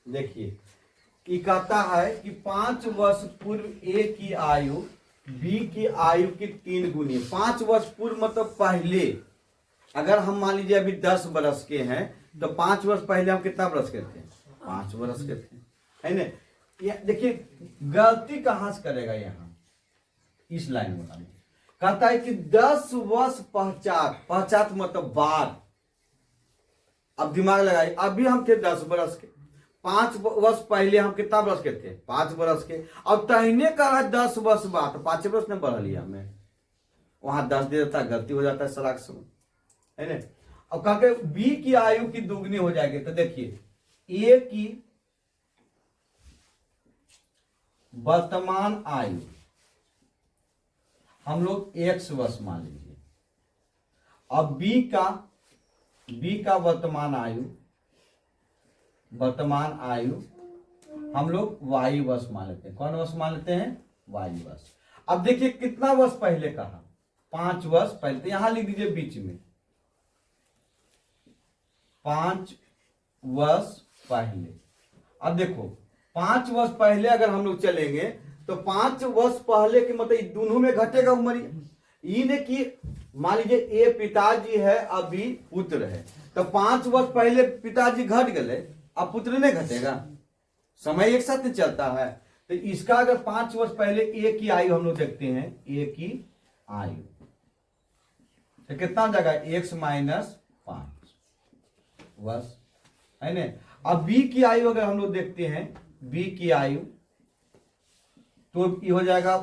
देखिए कि कहता है कि 5 वर्ष पूर्व ए की आयु बी की आयु की 3 गुनी। 5 वर्ष पूर्व मतलब पहले। अगर हम मान लीजिए अभी 10 वर्ष के हैं तो 5 वर्ष पहले हम कितना वर्ष के थे? 5 वर्ष के थे, है ना। देखिए गलती कहां से करेगा यहाँ, इस लाइन में कहता है कि 10 वर्ष पश्चात मतलब बाद। अब दिमाग लगाइए, अभी हम थे 10 वर्ष के, 5 वर्ष पहले हम कितना वर्ष के थे? 5 वर्ष के। अब तहने कहा 10 वर्ष बाद, तो 5 वर्ष ने बढ़ लिया हमें, वहां 10 दे देता, गलती हो जाता है सलाक्ष में, है ना। अब कहा कि बी की आयु की दुगनी हो जाएगी, तो देखिए ए की वर्तमान आयु हम लोग 1 वर्ष मान लीजिए। अब बी का वर्तमान आयु हम लोग वाई वर्ष मान लेते हैं। कौन वर्ष मान लेते हैं? वाई वर्ष। अब देखिए कितना वर्ष पहले कहा? 5 वर्ष पहले, तो यहां लिख दीजिए बीच में 5 वर्ष पहले। अब देखो 5 वर्ष पहले अगर हम लोग चलेंगे तो 5 वर्ष पहले के मतलब दोनों में घटेगा उम्र। ये कि मान लीजिए ए पिताजी है, अभी पुत्र है, तो 5 वर्ष पहले पिताजी घट गए, अब पुत्र नहीं घटेगा, समय एक साथ चलता है। तो इसका अगर 5 वर्ष पहले ए की आयु हम लोग देखते हैं, ए की आयु तो कितना हो जाएगा? 1 - 5 वर्ष, है ना। अब बी की आयु अगर हम लोग देखते हैं, बी की आयु तो ये हो जाएगा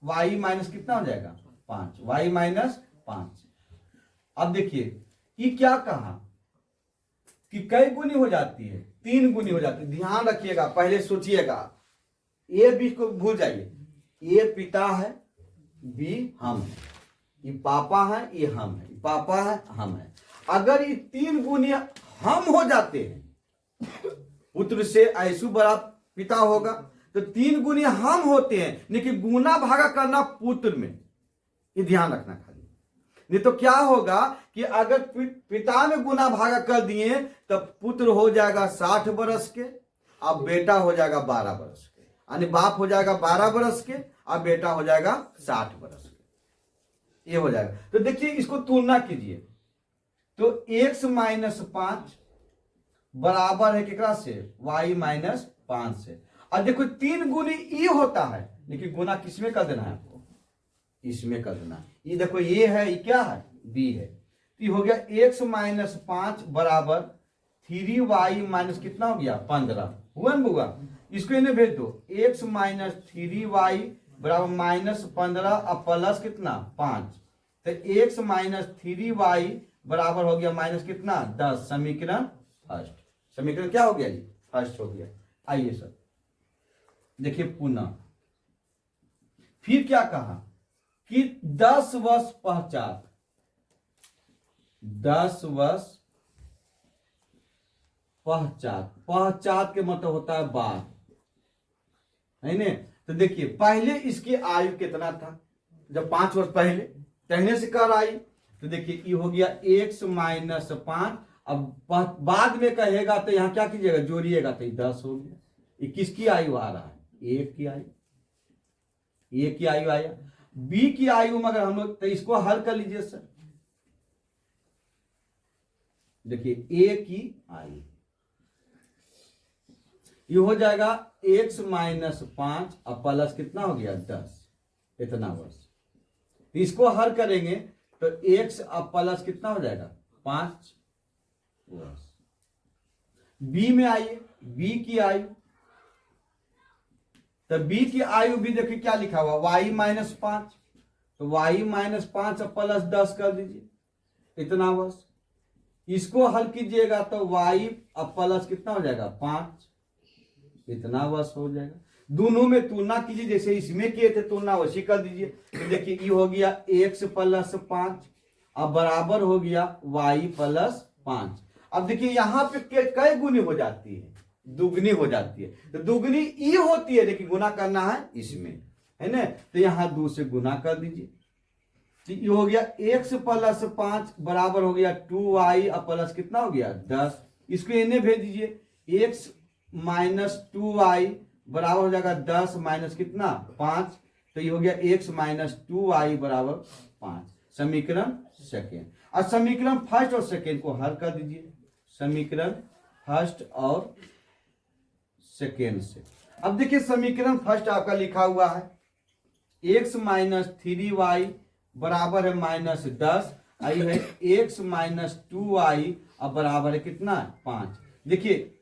वाई माइनस कितना हो जाएगा? 5, वाई माइनस 5। अब देखिए ये क्या कहा कि कई गुनी हो जाती है? 3 गुनी हो जाती है। ध्यान रखिएगा, पहले सोचिएगा, ए बी को भूल जाइए। ए पिता है, बी हम है, ये पापा है, ये हम है, पापा है, हम है। अगर ये 3 गुनी हम हो जाते हैं, पुत्र से ऐसु बड़ा पिता होगा, तो 3 गुनी हम होते हैं, लेकिन गुना भागा करना पुत्र में, ये ध्यान रखना खाली। नहीं तो क्या होगा कि अगर पिता में गुना भागा कर दिए तो पुत्र हो जाएगा 60 वर्ष के, अब बेटा हो जाएगा 12 वर्ष के, यानी बाप हो जाएगा 12 वर्ष के, अब बेटा हो जाएगा 60 वर्ष के, ये हो जाएगा। तो देखिए इसको तुलना कीजिए, तो 1 - 5 बराबर है कितना से? y - 5 से। और देखो 3 गुनी ई होता है, लेकिन गुना किसमें कर देना है आपको? इसमें कर देना। ये देखो ये है, ये क्या है? b है। तो ये हो गया 1 - 5 बराबर 3y माइनस कितना हो गया? 15 हुआ ना बुआ? इसको इन्हें भेज दो, 1 - 3y बराबर -15 और प्लस कितना? 5। तो 1 - 3y बराबर हो गया माइनस कितना? 10। समीकरण फर्स्ट। समीकरण क्या हो गया जी? फर्स्ट हो गया। आइए सर देखिए पुनः, फिर क्या कहा कि 10 वर्ष पश्चात, 10 वर्ष पश्चात के मतलब होता है बाद, है ना। तो देखिए पहले इसकी आयु कितना था? जब 5 वर्ष पहले कहने से कर आई, तो देखिए ये हो गया 1 - 5। अब बाद में कहेगा तो यहां क्या कीजिएगा? जोड़िएगा तो 10 हो गया। ये किसकी आयु आ रहा है? ए की आयु, ए की आयु आया। बी की आयु में अगर हम लोग, तो इसको हल कर लीजिए सर। देखिए ए की आयु ये हो जाएगा 1 - 5 और प्लस कितना हो गया? 10, इतना वर्ष। इसको हल करेंगे तो 1 और प्लस कितना हो जाएगा? 5 वर्ष। बी में आइए, बी की आयु, तो बी की आयु भी देखिए क्या लिखा हुआ? y - 5। तो y - 5 प्लस 10 कर दीजिए, इतना वर्ष। इसको हल कीजिएगा तो y प्लस कितना हो जाएगा? 5, इतना वर्ष हो जाएगा। दोनों में तुलना कीजिए, जैसे इसमें किए थे तुलना वैसी कर दीजिए। तो देखिए ये हो गया 1 + 5 अब बराबर हो गया y + 5। अब देखिए यहां पे कई गुनी हो जाती है? दुगनी हो जाती है। तो दुगनी ई होती है, लेकिन गुना करना है इसमें, है ना। तो यहां 2 से गुना कर दीजिए, तो ये हो गया 1 + 5 बराबर हो गया 2y और प्लस कितना हो गया? 10। इसको इन्हें भेज दीजिए, 1 -2y बराबर हो जाएगा 10 माइनस कितना 5, तो ये हो गया x माइनस 2y बराबर 5। समीकरण सेकेंड। और समीकरण फर्स्ट और सेकेंड को हल कर दीजिए, समीकरण फर्स्ट और सेकेंड से। अब देखिए समीकरण फर्स्ट आपका लिखा हुआ है x माइनस 3y बराबर है -10, आई है x माइनस 2y अब बराबर है कितना 5। देखिए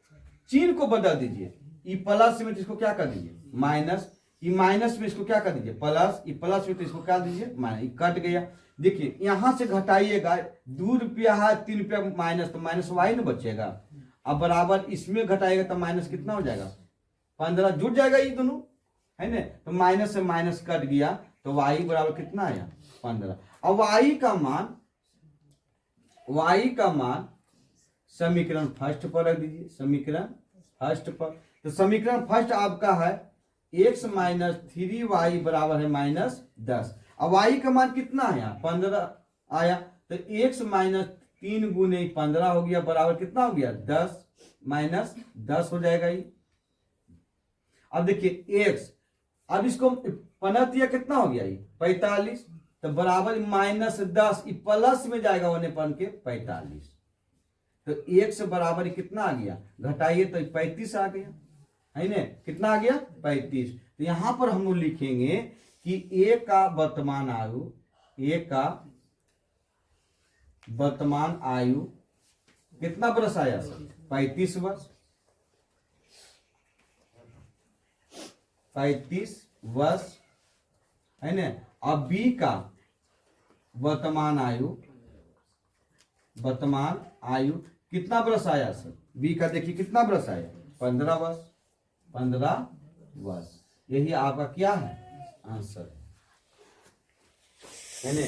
चिन्ह को बदल दीजिए, ई प्लस में तो इसको क्या कर दीजिए माइनस, ई माइनस में इसको क्या कर दीजिए प्लस, ई प्लस में तो इसको क्या दीजिए माइनस, कट गया। देखिए यहां से घटाइएगा, 2 रुपया है 3 रुपया माइनस, तो माइनस वाई ना बचेगा। अब बराबर इसमें घटाएगा तो माइनस कितना हो जाएगा 15, जुड़ जाएगा ये दोनों है ना, तो माइनस से माइनस कट गया तो y बराबर कितना आया 15। अब y का मान समीकरण फर्स्ट पर रख दीजिए, समीकरण फर्स्ट पर। तो समीकरण फर्स्ट आपका है x माइनस 3y बराबर है -10। अब y का मान कितना है 15 आया, तो x माइनस 3 गुने 15 हो गया बराबर कितना हो गया 10 माइनस 10 हो जाएगा ये। अब देखिए x, अब इसको पनत या कितना हो गया ये 45, तो बराबर -10 प्लस में जाएगा होने पन के 45, तो x बराबर कितना आ गया घटाइए तो 35 आ गया है ना, कितना आ गया 35। तो यहां पर हम लोग लिखेंगे कि a का वर्तमान आयु, a का वर्तमान आयु कितना वर्ष आया सर 35 वर्ष, 35 वर्ष है ना। अब b का वर्तमान आयु कितना वर्ष आया सर, b का देखिए कितना वर्ष आया 15 वर्ष, 15 वर्ष। यही आपका क्या है आंसर है ना।